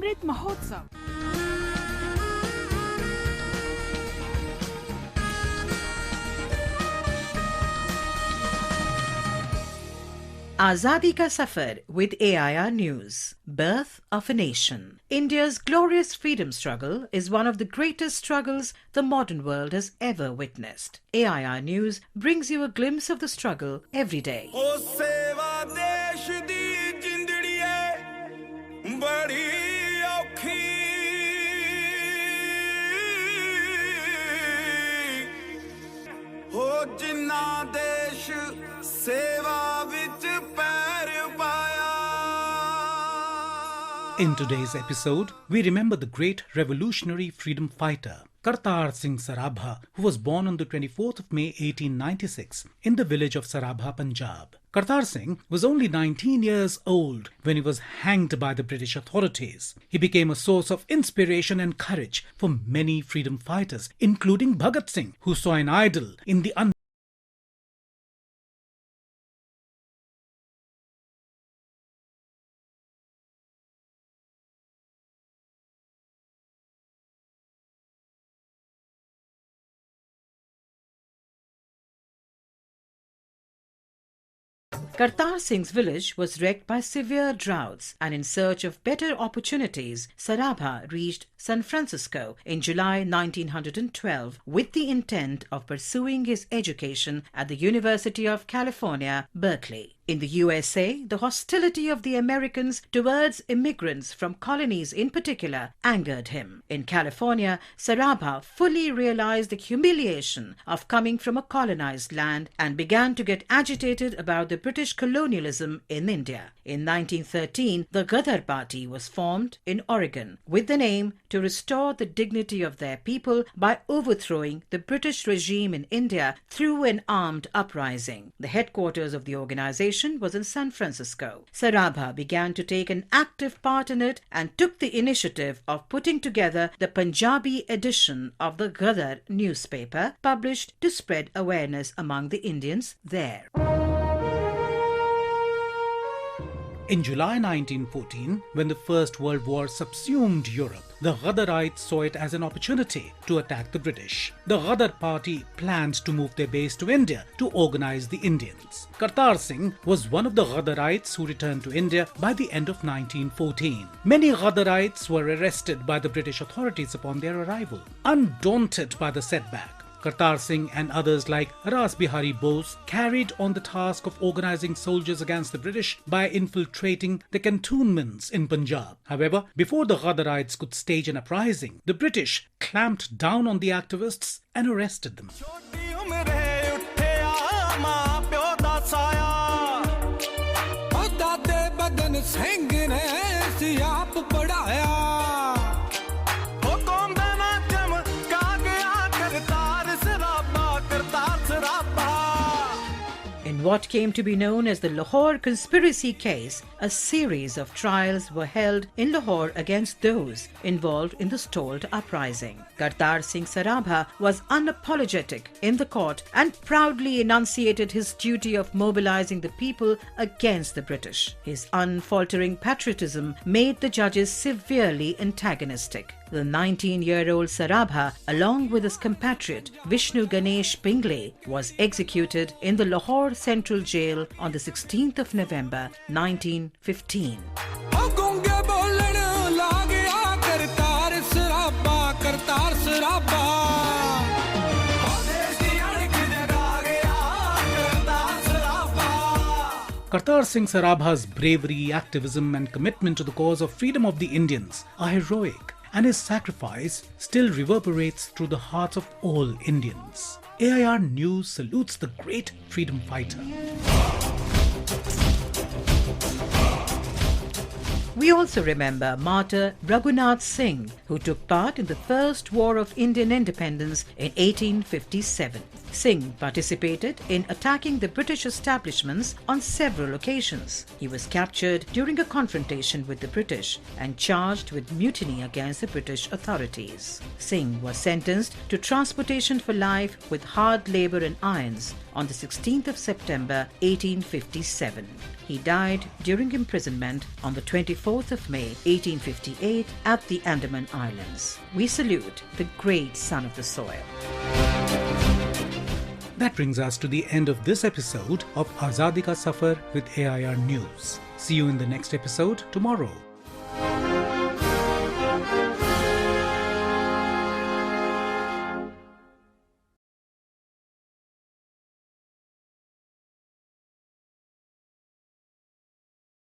Amrit Mahotsav. Azadi Ka Safar with AIR News. Birth of a Nation. India's glorious freedom struggle is one of the greatest struggles the modern world has ever witnessed. AIR News brings you a glimpse of the struggle every day. In today's episode, we remember the great revolutionary freedom fighter, Kartar Singh Sarabha, who was born on the 24th of May 1896 in the village of Sarabha, Punjab. Kartar Singh was only 19 years old when he was hanged by the British authorities. He became a source of inspiration and courage for many freedom fighters, including Bhagat Singh, who saw an idol in the Kartar Singh's village was wrecked by severe droughts, and in search of better opportunities, Sarabha reached San Francisco in July 1912 with the intent of pursuing his education at the University of California, Berkeley. In the USA, the hostility of the Americans towards immigrants from colonies in particular angered him. In California, Sarabha fully realized the humiliation of coming from a colonized land and began to get agitated about the British colonialism in India. In 1913, the Ghadar Party was formed in Oregon with the aim to restore the dignity of their people by overthrowing the British regime in India through an armed uprising. The headquarters of the organization was in San Francisco. Sarabha began to take an active part in it and took the initiative of putting together the Punjabi edition of the Ghadar newspaper, published to spread awareness among the Indians there. In July 1914, when the First World War subsumed Europe, the Ghadarites saw it as an opportunity to attack the British. The Ghadar Party planned to move their base to India to organize the Indians. Kartar Singh was one of the Ghadarites who returned to India by the end of 1914. Many Ghadarites were arrested by the British authorities upon their arrival. Undaunted by the setback, Kartar Singh and others like Ras Bihari Bose carried on the task of organizing soldiers against the British by infiltrating the cantonments in Punjab. However, before the Ghadarites could stage an uprising, the British clamped down on the activists and arrested them. In what came to be known as the Lahore conspiracy case, a series of trials were held in Lahore against those involved in the stalled uprising. Kartar Singh Sarabha was unapologetic in the court and proudly enunciated his duty of mobilizing the people against the British. His unfaltering patriotism made the judges severely antagonistic. The 19-year-old Sarabha, along with his compatriot Vishnu Ganesh Pingle, was executed in the Lahore Central Jail on the 16th of November 1915. Kartar Singh Sarabha's bravery, activism and commitment to the cause of freedom of the Indians are heroic, and his sacrifice still reverberates through the hearts of all Indians. AIR News salutes the great freedom fighter. We also remember martyr Ragonauth Singh, who took part in the First War of Indian Independence in 1857. Singh participated in attacking the British establishments on several occasions. He was captured during a confrontation with the British and charged with mutiny against the British authorities. Singh was sentenced to transportation for life with hard labour and irons on the 16th of September 1857. He died during imprisonment on the 21st 4th of May 1858 at the Andaman Islands. We salute the great son of the soil. That brings us to the end of this episode of Azadi Ka Safar with AIR News. See you in the next episode tomorrow.